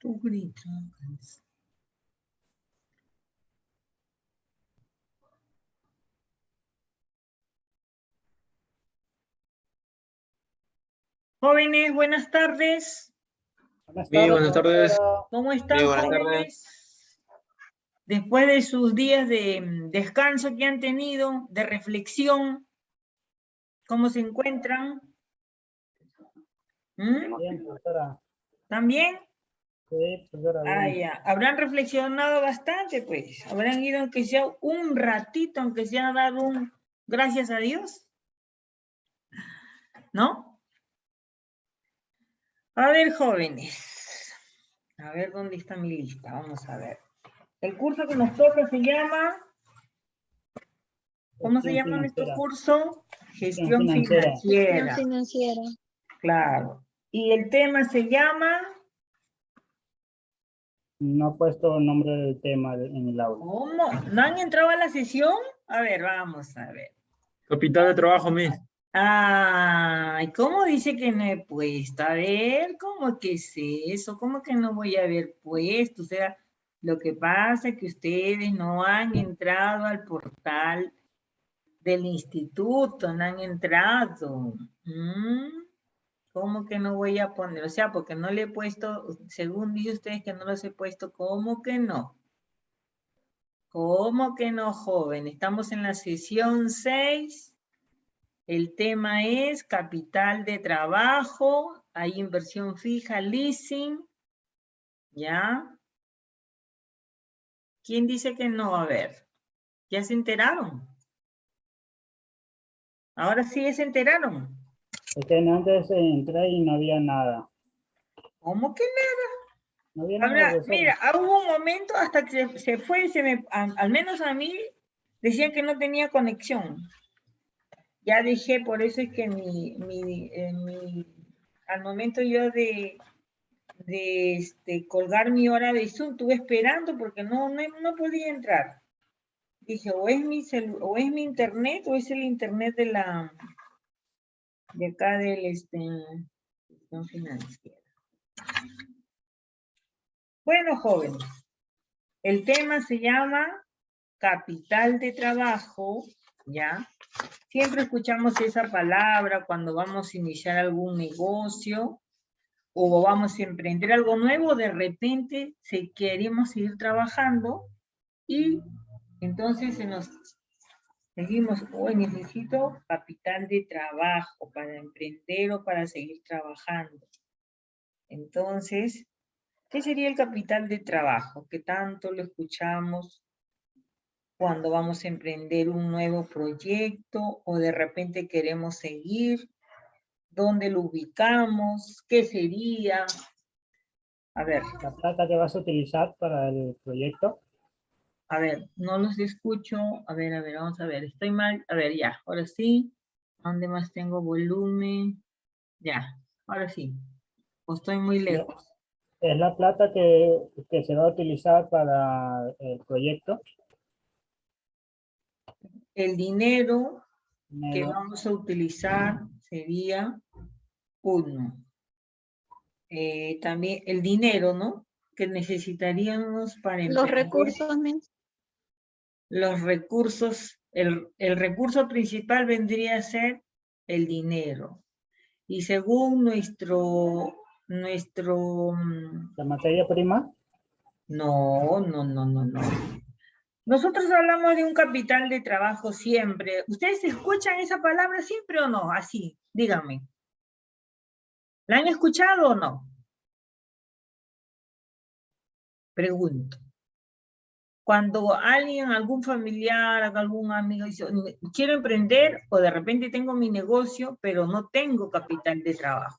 Tú gritas. Jóvenes, buenas tardes. Buenas tardes. ¿Cómo están, Buenas tardes. jóvenes? Después de sus días de descanso que han tenido, de reflexión, ¿cómo se encuentran? Bien, profesora. ¿También? Sí, profesora, bien. Ya. Habrán reflexionado bastante, pues. Habrán ido, aunque sea un ratito, aunque sea dar un gracias a Dios. ¿No? A ver, jóvenes. A ver, ¿dónde está mi lista? Vamos a ver. El curso que nos toca se llama... ¿Cómo se llama nuestro curso? Gestión financiera. Gestión financiera. Claro. Y el tema se llama... No ha puesto el nombre del tema en el aula. ¿Cómo? ¿No han entrado a la sesión? A ver, vamos a ver. Capital de trabajo, Miss. Ay, ¿cómo dice que no he puesto? A ver, ¿cómo que es eso? ¿Cómo que no voy a haber puesto? O sea, lo que pasa es que ustedes no han entrado al portal del instituto, no han entrado. ¿Cómo que no voy a poner? O sea, porque no le he puesto, según dice ustedes que no los he puesto, ¿cómo que no? ¿Cómo que no, joven? Estamos en la sesión 6. El tema es capital de trabajo, hay inversión fija, leasing, ¿ya? ¿Quién dice que no? A ver, ¿ya se enteraron? Ahora sí ya se enteraron. Es que antes entré y no había nada. ¿Cómo que No había nada? nada, Ahora, profesora. mira, hubo un momento hasta que se fue, al menos a mí, decían que no tenía conexión. Ya dejé, por eso es que al momento yo de colgar mi hora de Zoom, estuve esperando porque no podía entrar. Dije, o es mi internet o es el internet de acá del gestión financiera. Bueno, jóvenes, el tema se llama capital de trabajo, ¿ya? Siempre escuchamos esa palabra cuando vamos a iniciar algún negocio o vamos a emprender algo nuevo, de repente queremos seguir trabajando y entonces seguimos, hoy necesito capital de trabajo para emprender o para seguir trabajando. Entonces, ¿qué sería el capital de trabajo? Que tanto lo escuchamos cuando vamos a emprender un nuevo proyecto o de repente queremos seguir. ¿Dónde lo ubicamos? ¿Qué sería? A ver. La plata que vas a utilizar para el proyecto. A ver, no los escucho. A ver, vamos a ver. Estoy mal. A ver, ya. Ahora sí. ¿Dónde más tengo volumen? Ya. Ahora sí. O estoy muy lejos. Es la plata que se va a utilizar para el proyecto. El dinero que vamos a utilizar sería 1. También el dinero, ¿no? Que necesitaríamos para Los emprender. recursos, Miss. Los recursos, el recurso principal vendría a ser el dinero. Y según ¿La materia prima? No. Nosotros hablamos de un capital de trabajo siempre. ¿Ustedes escuchan esa palabra siempre o no? Así, díganme. ¿La han escuchado o no? Pregunto. Cuando alguien, algún familiar, algún amigo dice, quiero emprender o de repente tengo mi negocio, pero no tengo capital de trabajo.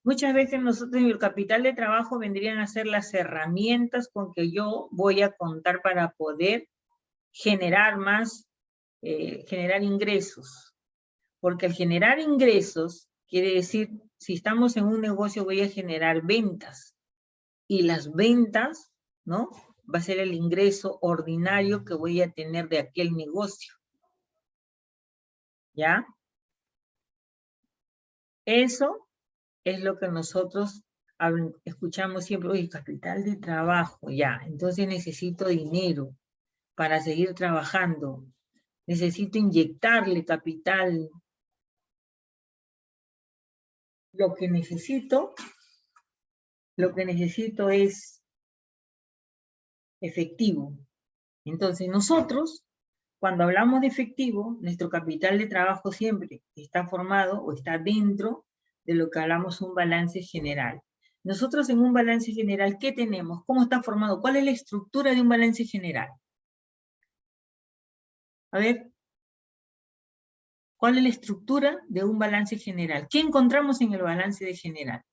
Muchas veces nosotros el capital de trabajo vendrían a ser las herramientas con que yo voy a contar para poder generar generar ingresos. Porque al generar ingresos, quiere decir, si estamos en un negocio voy a generar ventas. Y las ventas, ¿no? Va a ser el ingreso ordinario que voy a tener de aquel negocio. ¿Ya? Eso es lo que nosotros escuchamos siempre, oye, capital de trabajo, ya, entonces necesito dinero para seguir trabajando, necesito inyectarle capital. Lo que necesito es efectivo. Entonces nosotros, cuando hablamos de efectivo, nuestro capital de trabajo siempre está formado o está dentro de lo que hablamos un balance general. Nosotros en un balance general, ¿qué tenemos? ¿Cómo está formado? ¿Cuál es la estructura de un balance general? A ver, ¿cuál es la estructura de un balance general? ¿Qué encontramos en el balance de general?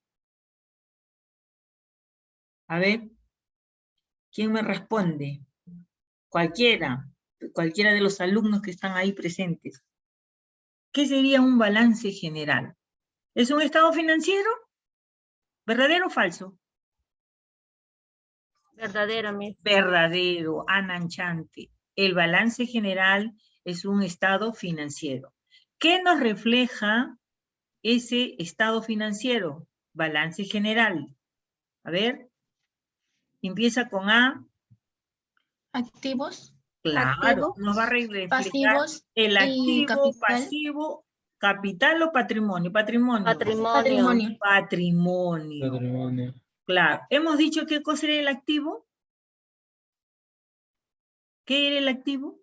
A ver, ¿quién me responde? Cualquiera de los alumnos que están ahí presentes. ¿Qué sería un balance general? ¿Es un estado financiero? ¿Verdadero o falso? Verdadero, Miss. Verdadero, ananchante. El balance general es un estado financiero. ¿Qué nos refleja ese estado financiero? Balance general. A ver, empieza con A. Activos, Claro, nos va a reflejar pasivos el y activo, capital. pasivo, capital o patrimonio. Patrimonio. Patrimonio. Patrimonio. Patrimonio. Claro. ¿Hemos dicho qué cosa era el activo? ¿Qué era el activo?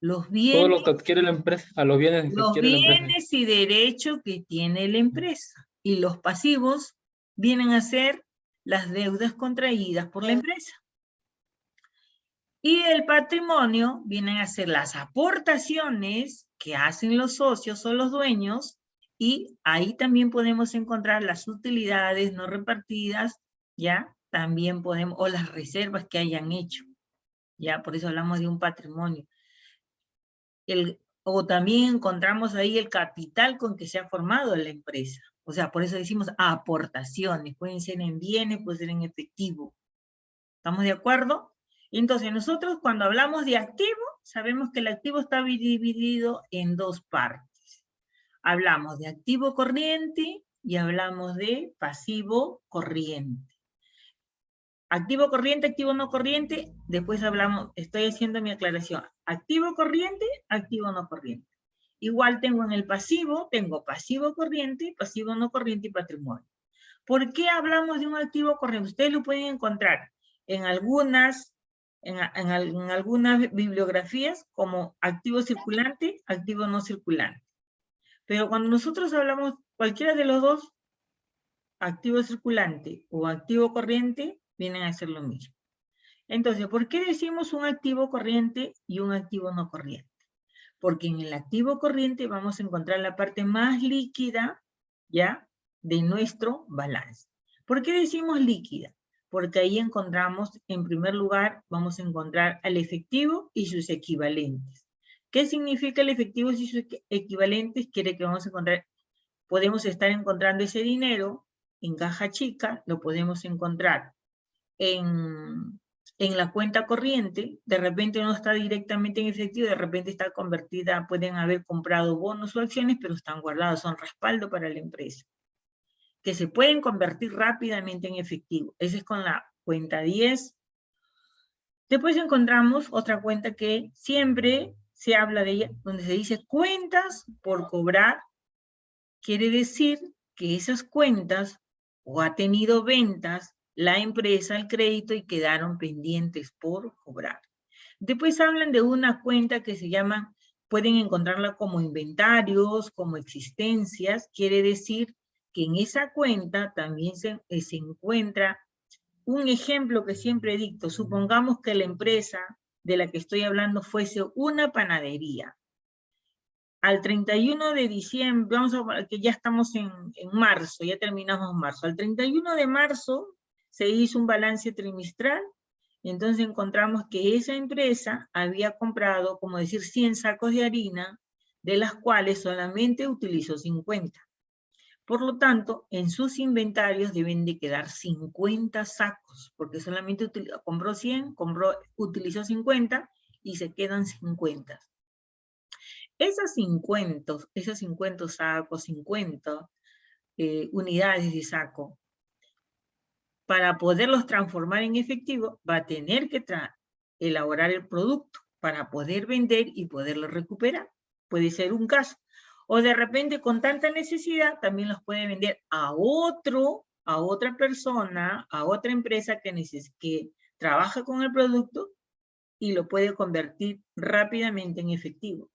Los Todo bienes, lo que adquiere la empresa, a los bienes que adquiere la empresa. y derechos que tiene la empresa. Y los pasivos vienen a ser las deudas contraídas por la empresa. Y el patrimonio vienen a ser las aportaciones que hacen los socios o los dueños, y ahí también podemos encontrar las utilidades no repartidas, ¿ya? También podemos, o las reservas que hayan hecho, ¿ya? Por eso hablamos de un patrimonio. O también encontramos ahí el capital con que se ha formado la empresa. O sea, por eso decimos aportaciones, pueden ser en bienes, pueden ser en efectivo. ¿Estamos de acuerdo? Entonces, nosotros cuando hablamos de activo, sabemos que el activo está dividido en dos partes. Hablamos de activo corriente y hablamos de pasivo corriente. Activo corriente, activo no corriente, después hablamos, estoy haciendo mi aclaración. Activo corriente, activo no corriente. Igual tengo en el pasivo, tengo pasivo corriente, pasivo no corriente y patrimonio. ¿Por qué hablamos de un activo corriente? Ustedes lo pueden encontrar en algunas bibliografías como activo circulante, activo no circulante. Pero cuando nosotros hablamos cualquiera de los dos, activo circulante o activo corriente, vienen a ser lo mismo. Entonces, ¿por qué decimos un activo corriente y un activo no corriente? Porque en el activo corriente vamos a encontrar la parte más líquida, ¿ya?, de nuestro balance. ¿Por qué decimos líquida? Porque ahí encontramos, en primer lugar, vamos a encontrar al efectivo y sus equivalentes. ¿Qué significa el efectivo y sus equivalentes? Quiere que vamos a encontrar, podemos estar encontrando ese dinero en caja chica, lo podemos encontrar en la cuenta corriente, de repente no está directamente en efectivo, de repente está convertida, pueden haber comprado bonos o acciones, pero están guardados, son respaldo para la empresa, que se pueden convertir rápidamente en efectivo. Esa es con la cuenta 10. Después encontramos otra cuenta que siempre se habla de ella, donde se dice cuentas por cobrar. Quiere decir que esas cuentas o ha tenido ventas la empresa al crédito y quedaron pendientes por cobrar. Después hablan de una cuenta que se llama, pueden encontrarla como inventarios, como existencias. Quiere decir que en esa cuenta también se encuentra un ejemplo que siempre dicto. Supongamos que la empresa de la que estoy hablando fuese una panadería. Al 31 de diciembre, vamos a que ya estamos en marzo, ya terminamos marzo. Al 31 de marzo se hizo un balance trimestral, y entonces encontramos que esa empresa había comprado, como decir, 100 sacos de harina, de las cuales solamente utilizó 50. Por lo tanto, en sus inventarios deben de quedar 50 sacos, porque solamente compró 100, utilizó 50, y se quedan 50. Esas 50 sacos, 50, unidades de saco, para poderlos transformar en efectivo, va a tener que elaborar el producto para poder vender y poderlo recuperar. Puede ser un caso. O de repente, con tanta necesidad, también los puede vender a otra persona, a otra empresa que trabaja con el producto y lo puede convertir rápidamente en efectivo.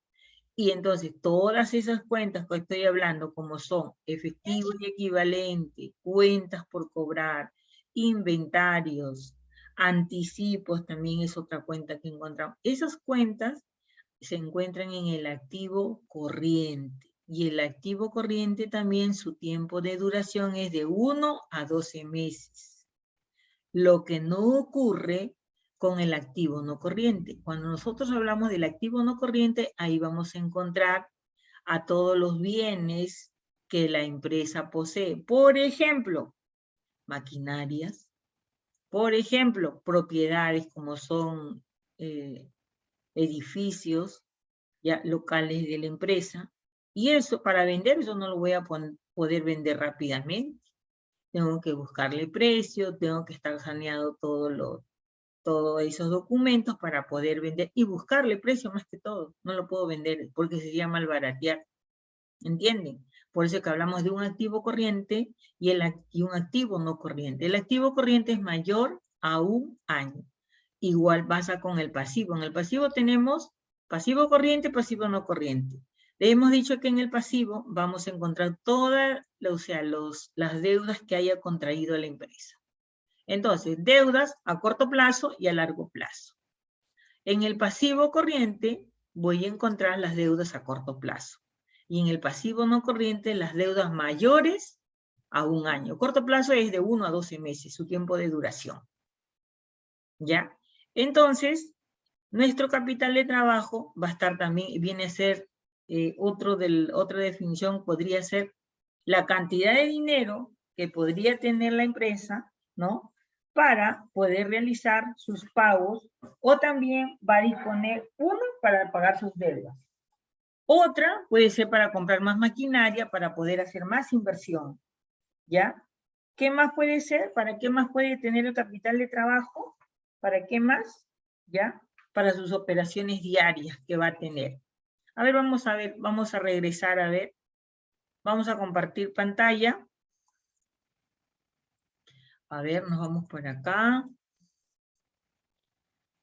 Y entonces todas esas cuentas que estoy hablando, como son efectivo y equivalente, cuentas por cobrar, inventarios, anticipos, también es otra cuenta que encontramos. Esas cuentas se encuentran en el activo corriente. Y el activo corriente también su tiempo de duración es de 1 a 12 meses. Lo que no ocurre con el activo no corriente. Cuando nosotros hablamos del activo no corriente, ahí vamos a encontrar a todos los bienes que la empresa posee. Por ejemplo, maquinarias. Por ejemplo, propiedades como son edificios, ya, locales de la empresa. Y eso, para vender, eso no lo voy a poder vender rápidamente. Tengo que buscarle precio, tengo que estar saneado todos esos documentos para poder vender y buscarle precio más que todo. No lo puedo vender porque sería malbaratear. ¿Entienden? Por eso que hablamos de un activo corriente y un activo no corriente. El activo corriente es mayor a 1 año. Igual pasa con el pasivo. En el pasivo tenemos pasivo corriente, pasivo no corriente. Le hemos dicho que en el pasivo vamos a encontrar todas, las deudas que haya contraído la empresa. Entonces, deudas a corto plazo y a largo plazo. En el pasivo corriente voy a encontrar las deudas a corto plazo. Y en el pasivo no corriente, las deudas mayores a 1 año. Corto plazo es de 1 a 12 meses, su tiempo de duración. ¿Ya? Entonces, nuestro capital de trabajo va a estar también, viene a ser, otra definición podría ser la cantidad de dinero que podría tener la empresa, ¿no? Para poder realizar sus pagos, o también va a disponer uno para pagar sus deudas. Otra puede ser para comprar más maquinaria, para poder hacer más inversión, ¿ya? ¿Qué más puede ser? ¿Para qué más puede tener el capital de trabajo? ¿Para qué más? ¿Ya? Para sus operaciones diarias que va a tener. A ver, vamos a regresar a ver. Vamos a compartir pantalla. A ver, nos vamos por acá.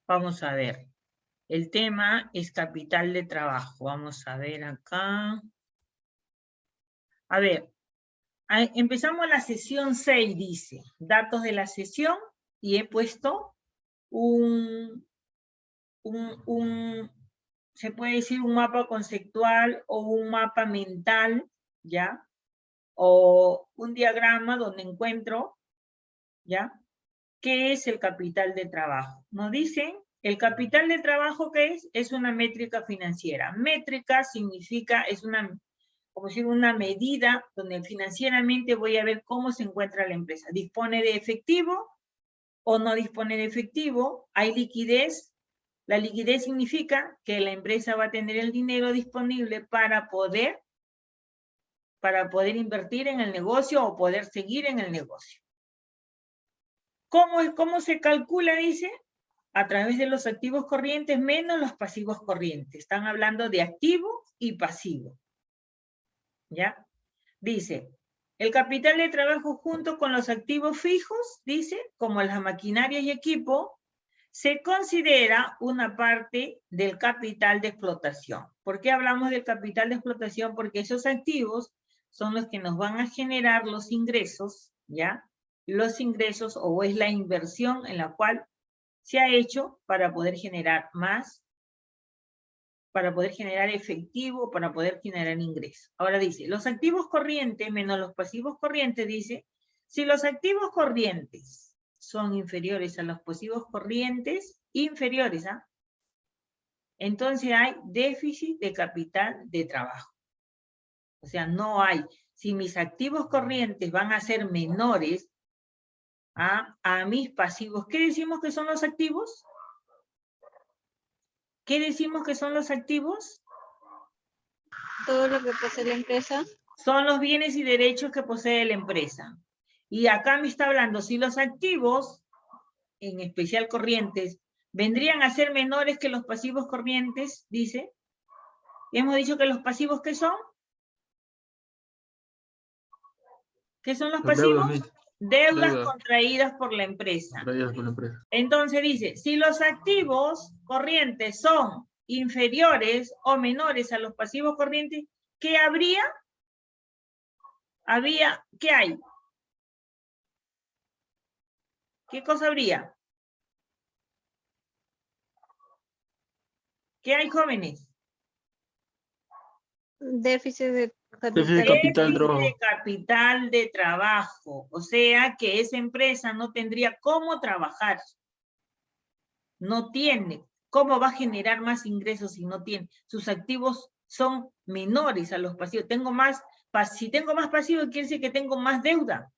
Vamos a ver. El tema es capital de trabajo. Vamos a ver acá. A ver, empezamos la sesión 6, dice. Datos de la sesión, y he puesto se puede decir un mapa conceptual o un mapa mental, ¿ya? O un diagrama donde encuentro, ¿ya? ¿Qué es el capital de trabajo? Nos dicen, el capital de trabajo, ¿qué es? Es una métrica financiera. Métrica significa, es como decir, una medida donde financieramente voy a ver cómo se encuentra la empresa. ¿Dispone de efectivo o no dispone de efectivo? ¿Hay liquidez? La liquidez significa que la empresa va a tener el dinero disponible para poder invertir en el negocio o poder seguir en el negocio. ¿Cómo se calcula? Dice, a través de los activos corrientes menos los pasivos corrientes. Están hablando de activo y pasivo. ¿Ya? Dice, el capital de trabajo junto con los activos fijos, dice, como las maquinarias y equipo, se considera una parte del capital de explotación. ¿Por qué hablamos del capital de explotación? Porque esos activos son los que nos van a generar los ingresos, ¿ya? Los ingresos, o es la inversión en la cual se ha hecho para poder generar más, para poder generar efectivo, para poder generar ingresos. Ahora dice, los activos corrientes menos los pasivos corrientes, dice, si los activos corrientes son inferiores a los pasivos corrientes, inferiores, ¿ah? Entonces hay déficit de capital de trabajo. O sea, no hay. Si mis activos corrientes van a ser menores a mis pasivos, ¿qué decimos que son los activos? ¿Qué decimos que son los activos? Todo lo que posee la empresa. son los bienes y derechos que posee la empresa. Y acá me está hablando, si los activos, en especial corrientes, vendrían a ser menores que los pasivos corrientes, dice. Y hemos dicho que los pasivos, ¿qué son? ¿Qué son los pasivos? Deudas contraídas por la empresa. Entonces dice, si los activos corrientes son inferiores o menores a los pasivos corrientes, ¿qué habría? ¿Qué hay? ¿Qué cosa habría? ¿Qué hay, jóvenes? Déficit de Déficit capital. De capital de trabajo. O sea que esa empresa no tendría cómo trabajar. No tiene. ¿Cómo va a generar más ingresos si no tiene? Sus activos son menores a los pasivos. Si tengo más pasivos, quiere decir que tengo más deuda.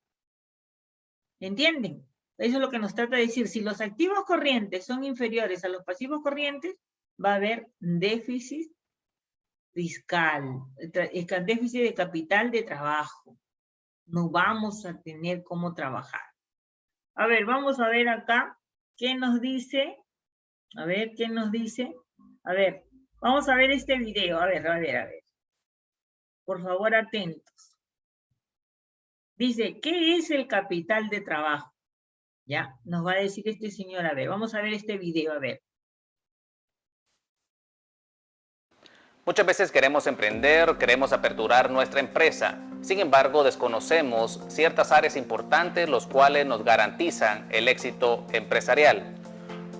¿Entienden? Eso es lo que nos trata de decir. Si los activos corrientes son inferiores a los pasivos corrientes, va a haber déficit fiscal, déficit de capital de trabajo. No vamos a tener cómo trabajar. A ver, vamos a ver acá qué nos dice. A ver, ¿qué nos dice? A ver, vamos a ver este video. A ver. Por favor, atentos. Dice, ¿qué es el capital de trabajo? Ya, nos va a decir este señor. A ver, vamos a ver este video, a ver. Muchas veces queremos emprender, queremos aperturar nuestra empresa. Sin embargo, desconocemos ciertas áreas importantes los cuales nos garantizan el éxito empresarial.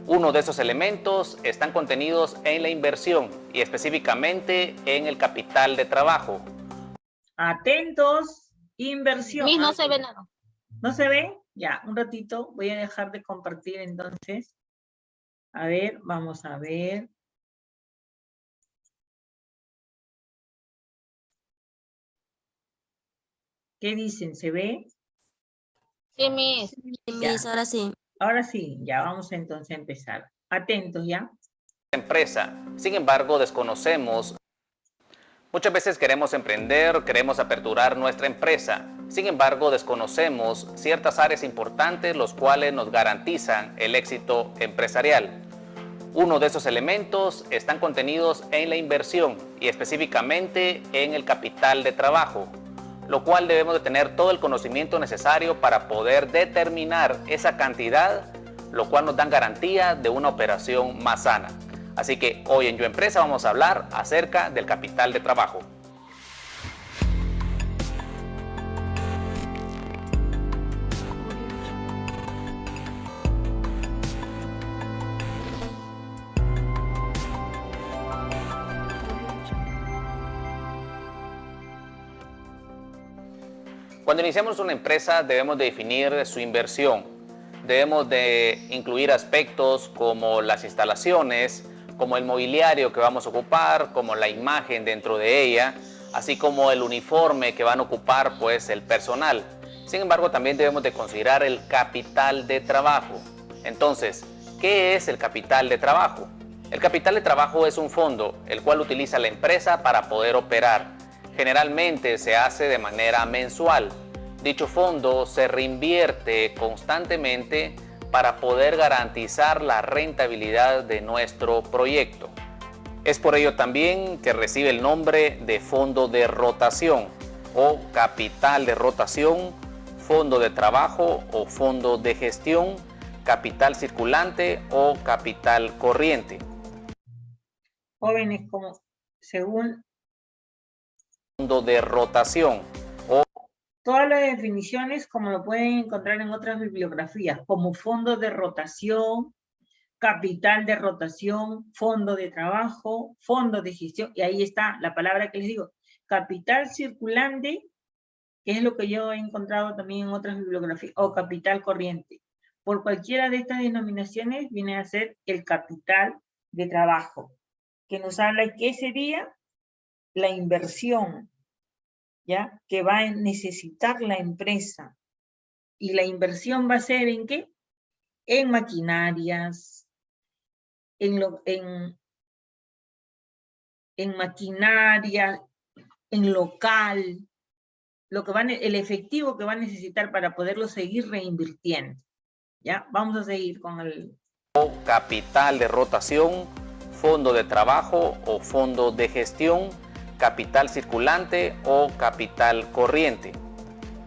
Uno de esos elementos están contenidos en la inversión y específicamente en el capital de trabajo. Atentos, inversión. Miss, no se ve nada. ¿No se ve? Ya, un ratito. Voy a dejar de compartir entonces. A ver, vamos a ver. ¿Qué dicen? ¿Se ve? Sí, Miss. Sí, Miss, ahora sí. Ahora sí, ya vamos entonces a empezar. Atentos, ¿ya? Empresa. Sin embargo, desconocemos. Muchas veces queremos emprender, queremos aperturar nuestra empresa. Sin embargo, desconocemos ciertas áreas importantes los cuales nos garantizan el éxito empresarial. Uno de esos elementos están contenidos en la inversión y específicamente en el capital de trabajo, lo cual debemos de tener todo el conocimiento necesario para poder determinar esa cantidad, lo cual nos dan garantía de una operación más sana. Así que hoy en Yo Empresa vamos a hablar acerca del capital de trabajo. Cuando iniciamos una empresa debemos de definir su inversión. Debemos de incluir aspectos como las instalaciones, como el mobiliario que vamos a ocupar, como la imagen dentro de ella, así como el uniforme que van a ocupar pues el personal. Sin embargo, también debemos de considerar el capital de trabajo. Entonces, ¿qué es el capital de trabajo? El capital de trabajo es un fondo, el cual utiliza la empresa para poder operar. Generalmente se hace de manera mensual. Dicho fondo se reinvierte constantemente para poder garantizar la rentabilidad de nuestro proyecto. Es por ello también que recibe el nombre de fondo de rotación o capital de rotación, fondo de trabajo o fondo de gestión, capital circulante o capital corriente. Jóvenes, como según Fondo de rotación o todas las definiciones, como lo pueden encontrar en otras bibliografías, como fondo de rotación, capital de rotación, fondo de trabajo, fondo de gestión, y ahí está la palabra que les digo, capital circulante, que es lo que yo he encontrado también en otras bibliografías, o capital corriente. Por cualquiera de estas denominaciones viene a ser el capital de trabajo, que nos habla de qué sería la inversión, ¿ya? Que va a necesitar la empresa. Y la inversión va a ser ¿en qué? En maquinarias, en maquinaria, en local, el efectivo que va a necesitar para poderlo seguir reinvirtiendo. ¿Ya? Vamos a seguir con el... Capital de rotación, fondo de trabajo o fondo de gestión, capital circulante o capital corriente.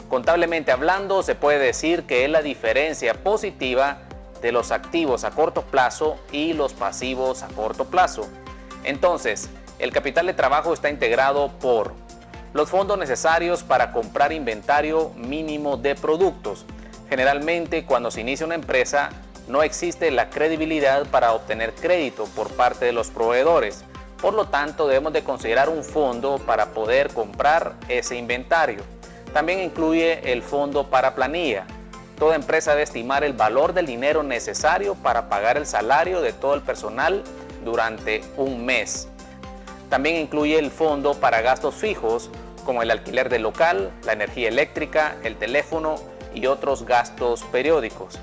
Contablemente hablando, se puede decir que es la diferencia positiva de los activos a corto plazo y los pasivos a corto plazo. Entonces, el capital de trabajo está integrado por los fondos necesarios para comprar inventario mínimo de productos. Generalmente, cuando se inicia una empresa, no existe la credibilidad para obtener crédito por parte de los proveedores. Por lo tanto, debemos de considerar un fondo para poder comprar ese inventario. También incluye el fondo para planilla. Toda empresa debe estimar el valor del dinero necesario para pagar el salario de todo el personal durante un mes. También incluye el fondo para gastos fijos, como el alquiler del local, la energía eléctrica, el teléfono y otros gastos periódicos.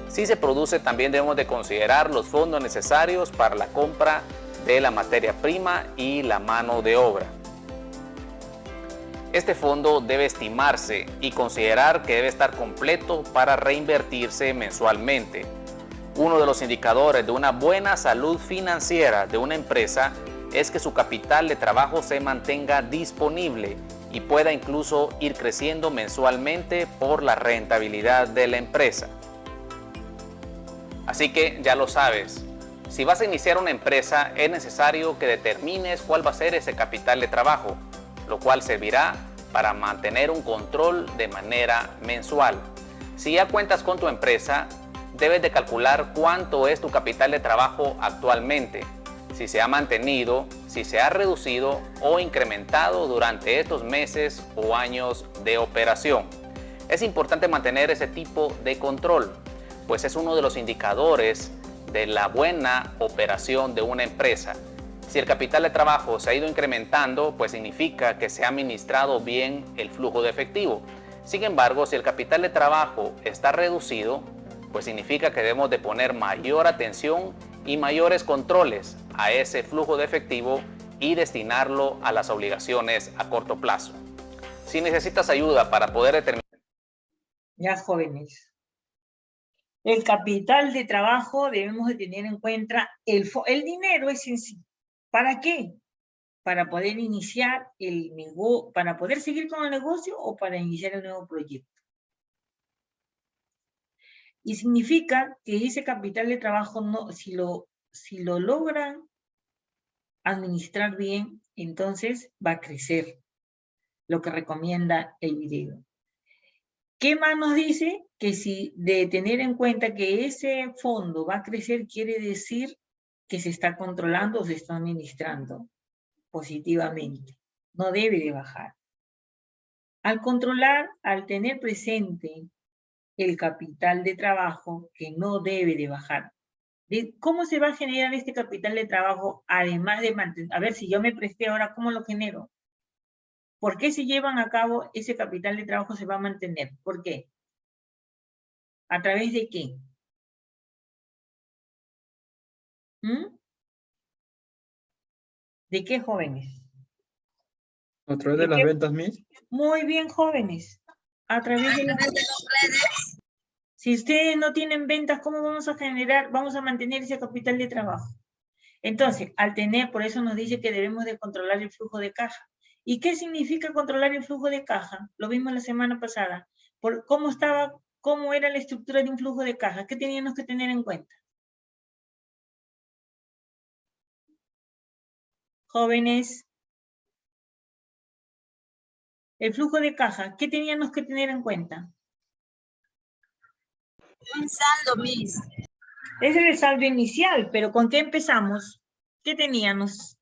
Si se produce, también debemos de considerar los fondos necesarios para la compra de la materia prima y la mano de obra. Este fondo debe estimarse y considerar que debe estar completo para reinvertirse mensualmente. Uno de los indicadores de una buena salud financiera de una empresa es que su capital de trabajo se mantenga disponible y pueda incluso ir creciendo mensualmente por la rentabilidad de la empresa. Así que ya lo sabes, si vas a iniciar una empresa es necesario que determines cuál va a ser ese capital de trabajo, lo cual servirá para mantener un control de manera mensual. Si ya cuentas con tu empresa, debes de calcular cuánto es tu capital de trabajo actualmente, si se ha mantenido, si se ha reducido o incrementado durante estos meses o años de operación. Es importante mantener ese tipo de control, pues es uno de los indicadores de la buena operación de una empresa. Si el capital de trabajo se ha ido incrementando, pues significa que se ha administrado bien el flujo de efectivo. Sin embargo, si el capital de trabajo está reducido, pues significa que debemos de poner mayor atención y mayores controles a ese flujo de efectivo y destinarlo a las obligaciones a corto plazo. Si necesitas ayuda para poder determinar... Ya, jóvenes. El capital de trabajo debemos de tener en cuenta el dinero es en sí. ¿Para qué? Para poder iniciar el negocio, para poder seguir con el negocio o para iniciar el nuevo proyecto. Y significa que ese capital de trabajo, no, si lo logran administrar bien, entonces va a crecer, lo que recomienda el video. ¿Qué más nos dice? Que si de tener en cuenta que ese fondo va a crecer, quiere decir que se está controlando o se está administrando positivamente. No debe de bajar. Al controlar, al tener presente el capital de trabajo, que no debe de bajar. ¿Cómo se va a generar este capital de trabajo? Además de mantener, a ver, si yo me presté ahora, ¿cómo lo genero? ¿Por qué se llevan a cabo ese capital de trabajo se va a mantener? ¿Por qué? ¿A través de qué? ¿De qué, jóvenes? ¿A través de las ventas, Miss? Muy bien, jóvenes. A través de las redes. Si ustedes no tienen ventas, ¿cómo vamos a generar? Vamos a mantener ese capital de trabajo. Entonces, al tener, por eso nos dice que debemos de controlar el flujo de caja. ¿Y qué significa controlar el flujo de caja? Lo vimos la semana pasada. ¿Cómo era la estructura de un flujo de caja? ¿Qué teníamos que tener en cuenta? Jóvenes. El flujo de caja, ¿qué teníamos que tener en cuenta? Un saldo, Miss. Ese es el saldo inicial, pero ¿con qué empezamos? ¿Qué teníamos?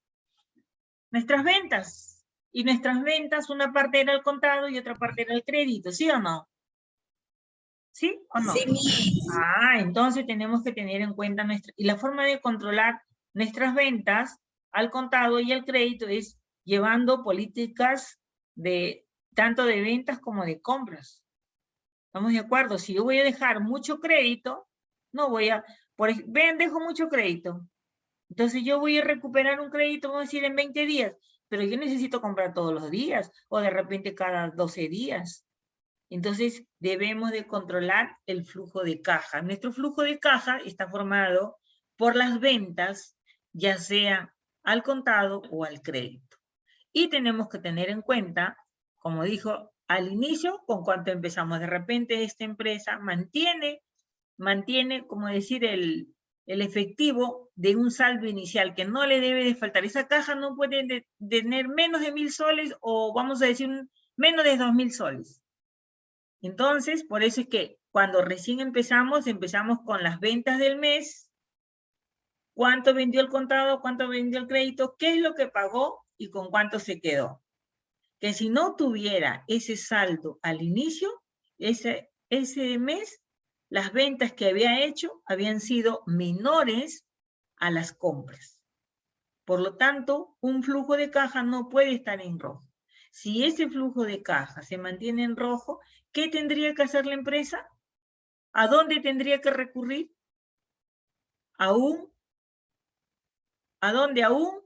Nuestras ventas. Y nuestras ventas, una parte era el contado y otra parte era el crédito, ¿sí o no? ¿Sí o no? Sí, Miss. Entonces tenemos que tener en cuenta y la forma de controlar nuestras ventas al contado y al crédito es llevando políticas tanto de ventas como de compras. ¿Estamos de acuerdo? Si yo voy a dejar mucho crédito, no voy a... dejo mucho crédito. Entonces yo voy a recuperar un crédito, vamos a decir, en 20 días. pero yo necesito comprar todos los días o de repente cada 12 días. Entonces, debemos de controlar el flujo de caja. Nuestro flujo de caja está formado por las ventas, ya sea al contado o al crédito. Y tenemos que tener en cuenta, como dijo al inicio, con cuánto empezamos. De repente esta empresa mantiene, como decir, el efectivo de un saldo inicial que no le debe de faltar. Esa caja no puede tener menos de 1.000 soles o vamos a decir menos de 2.000 soles. Entonces, por eso es que cuando recién empezamos con las ventas del mes, cuánto vendió el contado, cuánto vendió el crédito, qué es lo que pagó y con cuánto se quedó. Que si no tuviera ese saldo al inicio, ese mes, las ventas que había hecho habían sido menores a las compras. Por lo tanto, un flujo de caja no puede estar en rojo. Si ese flujo de caja se mantiene en rojo, ¿qué tendría que hacer la empresa? ¿A dónde tendría que recurrir? ¿A dónde aún?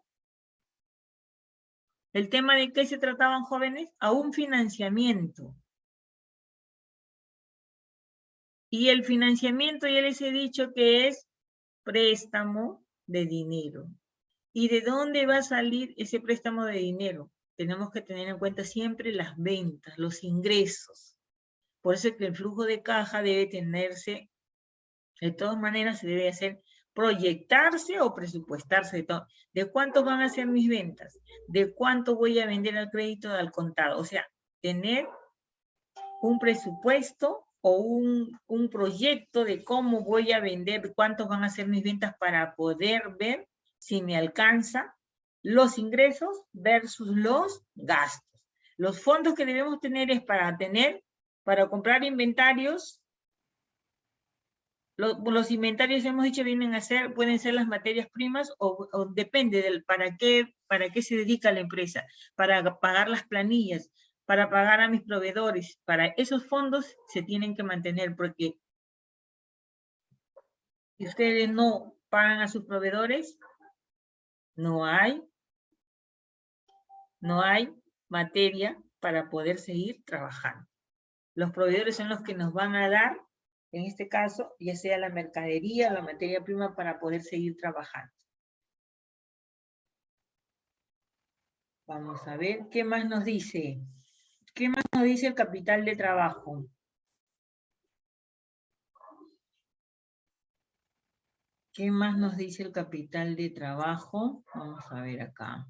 ¿El tema de qué se trataban, jóvenes? A un financiamiento. Y el financiamiento, ya les he dicho que es préstamo de dinero. ¿Y de dónde va a salir ese préstamo de dinero? Tenemos que tener en cuenta siempre las ventas, los ingresos. Por eso es que el flujo de caja debe tenerse, de todas maneras se debe hacer, proyectarse o presupuestarse de cuánto van a ser mis ventas, de cuánto voy a vender al crédito o al contado. O sea, tener un presupuesto o un proyecto de cómo voy a vender, cuántos van a ser mis ventas para poder ver si me alcanza los ingresos versus los gastos. Los fondos que debemos tener es para comprar inventarios. Los inventarios, hemos dicho, pueden ser las materias primas o depende del para qué se dedica la empresa, para pagar las planillas, para pagar a mis proveedores. Para esos fondos se tienen que mantener, porque si ustedes no pagan a sus proveedores, no hay materia para poder seguir trabajando. Los proveedores son los que nos van a dar, en este caso, ya sea la mercadería, la materia prima, para poder seguir trabajando. Vamos a ver, ¿qué más nos dice? ¿Qué más nos dice el capital de trabajo? ¿Qué más nos dice el capital de trabajo? Vamos a ver acá.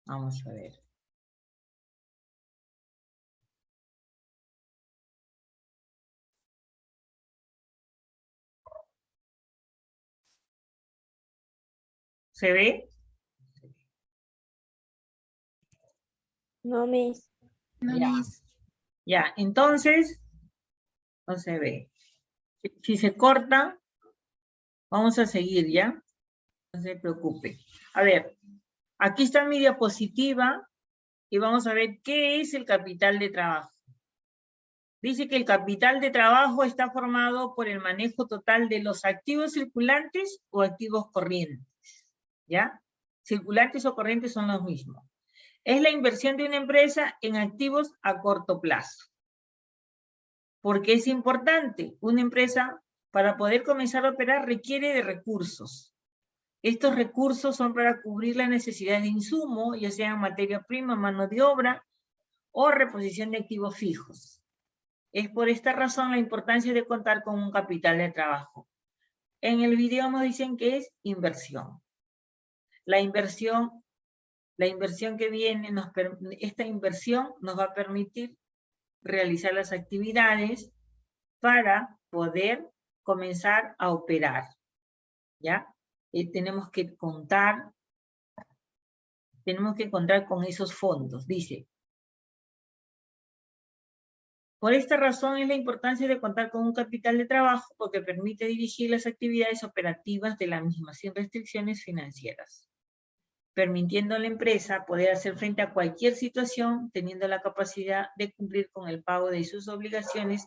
Vamos a ver. ¿Se ve? No, Miss. Ya, entonces, no se ve. Si se corta, vamos a seguir, ¿ya? No se preocupe. A ver, aquí está mi diapositiva y vamos a ver qué es el capital de trabajo. Dice que el capital de trabajo está formado por el manejo total de los activos circulantes o activos corrientes, ¿ya? Circulantes o corrientes son los mismos. Es la inversión de una empresa en activos a corto plazo. Porque es importante, una empresa para poder comenzar a operar requiere de recursos. Estos recursos son para cubrir las necesidades de insumo, ya sea materia prima, mano de obra o reposición de activos fijos. Es por esta razón la importancia de contar con un capital de trabajo. En el video nos dicen que es inversión. La inversión que viene, esta inversión nos va a permitir realizar las actividades para poder comenzar a operar, ¿ya? Tenemos que contar con esos fondos, dice. Por esta razón es la importancia de contar con un capital de trabajo porque permite dirigir las actividades operativas de la misma sin restricciones financieras, permitiendo a la empresa poder hacer frente a cualquier situación, teniendo la capacidad de cumplir con el pago de sus obligaciones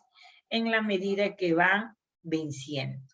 en la medida que van venciendo.